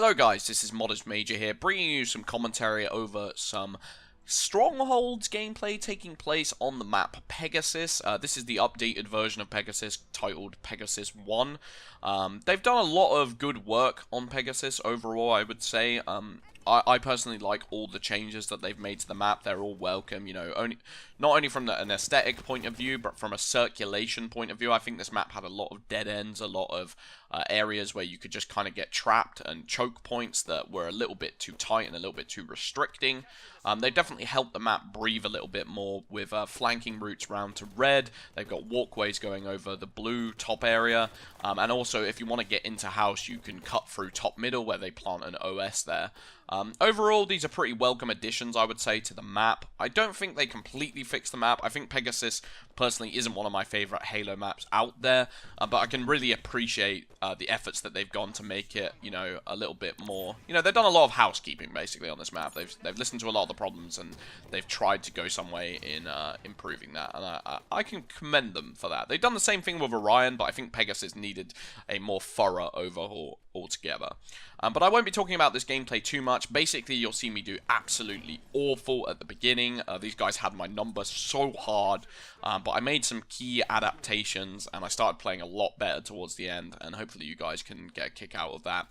Hello guys, this is Modest Major here, bringing you some commentary over some Strongholds gameplay taking place on the map Pegasus. This is the updated version of Pegasus titled Pegasus 1. They've done a lot of good work on Pegasus overall, I would say. I personally like all the changes that they've made to the map. They're all welcome, you know, not only from an aesthetic point of view, but from a circulation point of view. I think this map had a lot of dead ends, a lot of areas where you could just kind of get trapped, and choke points that were a little bit too tight and a little bit too restricting. They definitely helped the map breathe a little bit more with flanking routes round to red. They've got walkways going over the blue top area, and also if you want to get into house, you can cut through top middle where they plant an OS there. Overall, these are pretty welcome additions, I would say, to the map. I don't think they completely fix the map. I think Pegasus, personally, isn't one of my favourite Halo maps out there, but I can really appreciate the efforts that they've gone to make it, you know, a little bit more. You know, they've done a lot of housekeeping, basically, on this map. They've listened to a lot of the problems, and they've tried to go some way in improving that, and I can commend them for that. They've done the same thing with Orion, but I think Pegasus needed a more thorough overhaul altogether. But I won't be talking about this gameplay too much. Basically, you'll see me do absolutely awful at the beginning. These guys had my number so hard, but I made some key adaptations, and I started playing a lot better towards the end, and hopefully you guys can get a kick out of that.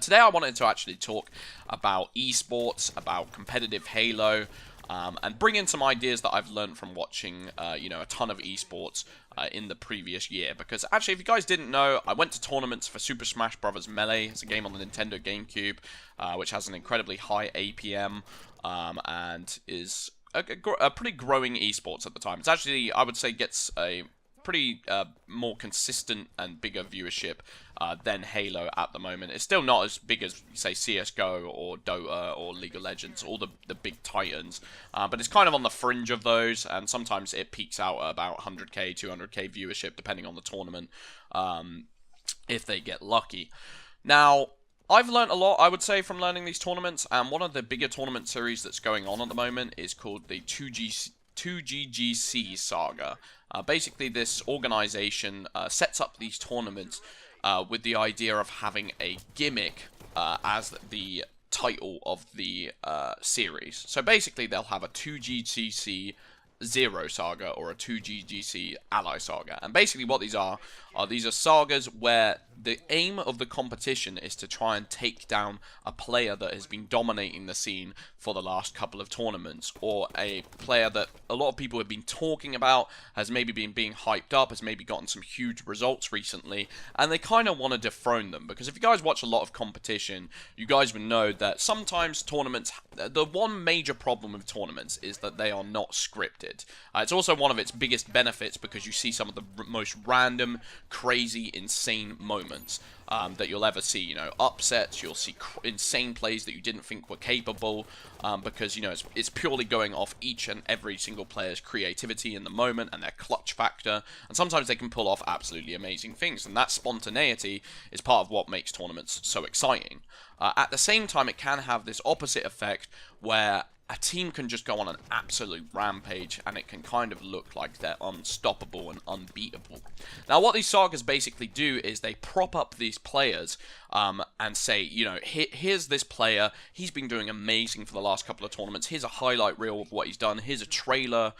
Today I wanted to actually talk about esports, about competitive Halo, and bring in some ideas that I've learned from watching, you know, a ton of esports in the previous year. Because actually, if you guys didn't know, I went to tournaments for Super Smash Bros. Melee. It's a game on the Nintendo GameCube, which has an incredibly high APM and is a pretty growing esports at the time. It's actually, I would say, gets a pretty more consistent and bigger viewership than Halo at the moment. It's still not as big as, say, CSGO or Dota or League of Legends, all the big titans, but it's kind of on the fringe of those, and sometimes it peaks out at about 100k, 200k viewership, depending on the tournament, if they get lucky. Now, I've learned a lot, I would say, from learning these tournaments, and one of the bigger tournament series that's going on at the moment is called the 2GGC Saga. Basically, this organization sets up these tournaments with the idea of having a gimmick as the title of the series. So basically, they'll have a 2GGC Zero Saga or a 2GGC Ally Saga. And basically what these are sagas where the aim of the competition is to try and take down a player that has been dominating the scene for the last couple of tournaments, or a player that a lot of people have been talking about, has maybe been being hyped up, has maybe gotten some huge results recently, and they kind of want to dethrone them. Because if you guys watch a lot of competition, you guys would know that sometimes tournaments, the one major problem with tournaments is that they are not scripted. It's also one of its biggest benefits because you see some of the most random, crazy, insane moments that you'll ever see. You know, upsets, you'll see insane plays that you didn't think were capable, because, you know, it's purely going off each and every single player's creativity in the moment and their clutch factor, and sometimes they can pull off absolutely amazing things, and that spontaneity is part of what makes tournaments so exciting. At the same time, it can have this opposite effect where a team can just go on an absolute rampage, and it can kind of look like they're unstoppable and unbeatable. Now, what these sagas basically do is they prop up these players and say, you know, here's this player, he's been doing amazing for the last couple of tournaments, here's a highlight reel of what he's done, here's a trailer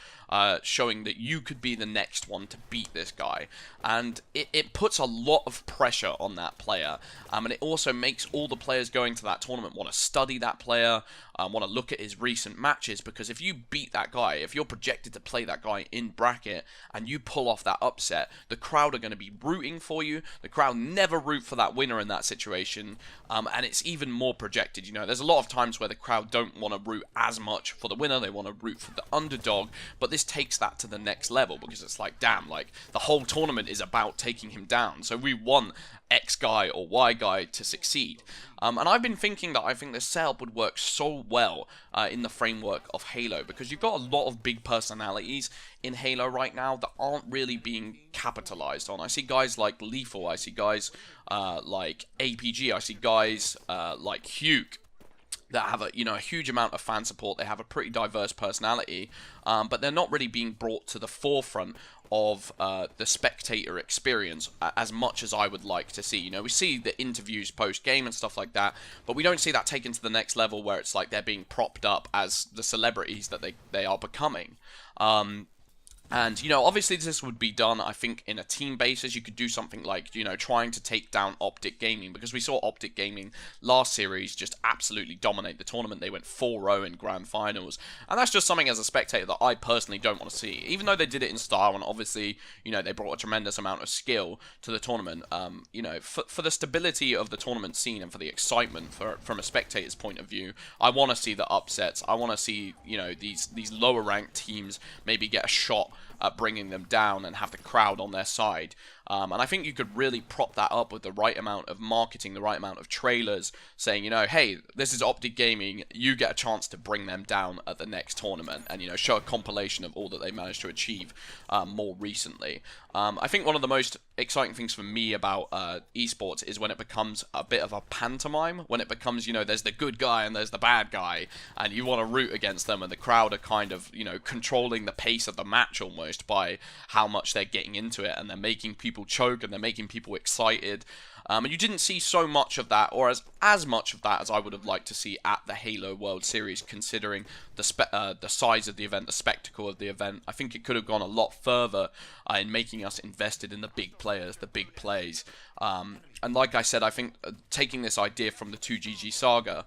showing that you could be the next one to beat this guy. And it puts a lot of pressure on that player, and it also makes all the players going to that tournament want to study that player, want to look at his recent matches, because if you beat that guy, if you're projected to play that guy in bracket, and you pull off that upset, the crowd are going to be rooting for you. The crowd never root for that winner in that situation, and it's even more projected. You know, there's a lot of times where the crowd don't want to root as much for the winner, they want to root for the underdog, but this takes that to the next level, because it's like, damn, like, the whole tournament is about taking him down, so we want X guy or Y guy to succeed. And I've been thinking that I think this setup would work so well in the framework of Halo, because you've got a lot of big personalities in Halo right now that aren't really being capitalized on. I see guys like Lethal, I see guys like APG, I see guys like Hugh, that have a a huge amount of fan support. They have a pretty diverse personality, but they're not really being brought to the forefront of the spectator experience as much as I would like to see. We see the interviews post game and stuff like that, but we don't see that taken to the next level where it's like they're being propped up as the celebrities that they are becoming. And, obviously this would be done, I think, in a team basis. You could do something like, trying to take down Optic Gaming, because we saw Optic Gaming last series just absolutely dominate the tournament. They went 4-0 in grand finals, and that's just something as a spectator that I personally don't want to see. Even though they did it in style, and obviously, they brought a tremendous amount of skill to the tournament, for the stability of the tournament scene and for the excitement from a spectator's point of view, I want to see the upsets. I want to see, these lower ranked teams maybe get a shot at bringing them down and have the crowd on their side. And I think you could really prop that up with the right amount of marketing, the right amount of trailers, saying, hey, this is Optic Gaming, you get a chance to bring them down at the next tournament, and, show a compilation of all that they managed to achieve more recently. I think one of the most exciting things for me about esports is when it becomes a bit of a pantomime, when it becomes, there's the good guy and there's the bad guy, and you want to root against them, and the crowd are kind of, controlling the pace of the match almost by how much they're getting into it, and they're making people choke, and they're making people excited. And you didn't see so much of that, or as much of that as I would have liked to see at the Halo World Series, considering the size of the event, the spectacle of the event. I think it could have gone a lot further in making us invested in the big players, the big plays. And like I said, I think taking this idea from the 2GG saga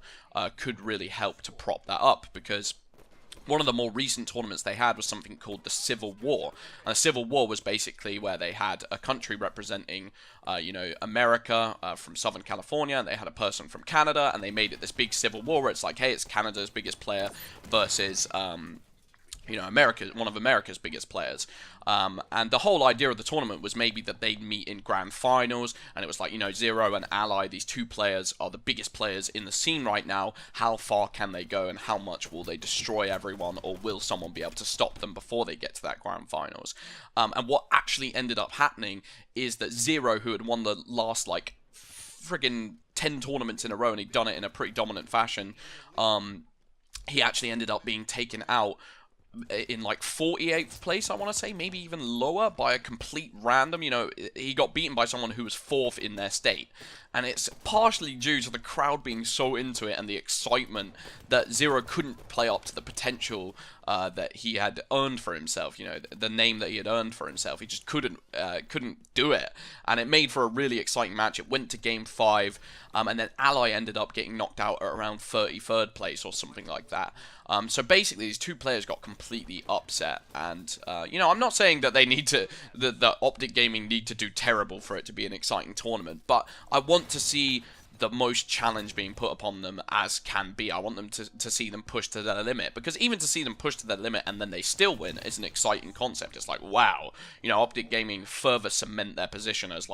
could really help to prop that up, because one of the more recent tournaments they had was something called the Civil War. And the Civil War was basically where they had a country representing, America from Southern California, and they had a person from Canada, and they made it this big civil war where it's like, hey, it's Canada's biggest player versus one of America's biggest players. And the whole idea of the tournament was maybe that they'd meet in grand finals, and it was like, Zero and Ally, these two players are the biggest players in the scene right now. How far can they go, and how much will they destroy everyone, or will someone be able to stop them before they get to that grand finals? And what actually ended up happening is that Zero, who had won the last, friggin' 10 tournaments in a row, and he'd done it in a pretty dominant fashion, he actually ended up being taken out in 48th place, I want to say, maybe even lower, by a complete random. He got beaten by someone who was 4th in their state, and it's partially due to the crowd being so into it and the excitement that Zero couldn't play up to the potential that he had earned for himself, the name that he had earned for himself. He just couldn't do it, and it made for a really exciting match. It went to game 5, and then Ally ended up getting knocked out at around 33rd place or something like that. So basically, these two players got completely upset, and I'm not saying that they need to, that Optic Gaming need to do terrible for it to be an exciting tournament, but I want to see the most challenge being put upon them as can be. I want them to see them push to their limit, because even to see them push to their limit and then they still win is an exciting concept. It's like, wow, Optic Gaming further cement their position as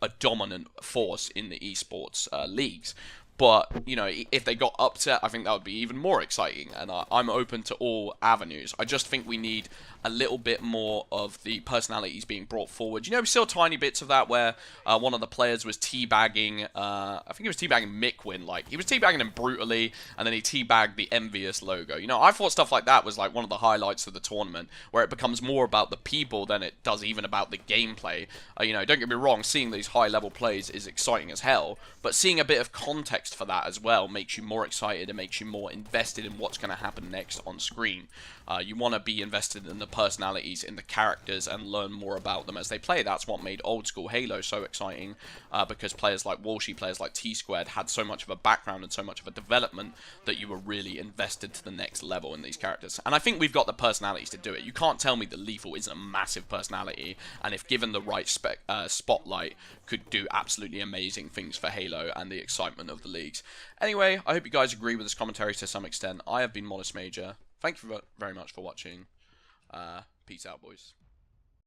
a dominant force in the esports leagues. But, if they got upset, I think that would be even more exciting, and I'm open to all avenues. I just think we need a little bit more of the personalities being brought forward. We saw tiny bits of that where one of the players was teabagging, I think he was teabagging Mickwin, he was teabagging him brutally, and then he teabagged the Envious logo. I thought stuff like that was one of the highlights of the tournament, where it becomes more about the people than it does even about the gameplay. Don't get me wrong, seeing these high-level plays is exciting as hell, but seeing a bit of context for that as well makes you more excited and makes you more invested in what's going to happen next on screen. You want to be invested in the personalities, in the characters, and learn more about them as they play. That's what made old school Halo so exciting, because players like Walshy, players like T-Squared had so much of a background and so much of a development that you were really invested to the next level in these characters. And I think we've got the personalities to do it. You can't tell me that Lethal isn't a massive personality, and if given the right spotlight, could do absolutely amazing things for Halo and the excitement of the leagues. Anyway, I hope you guys agree with this commentary to some extent. I have been Modest Major. Thank you very much for watching. Peace out, boys.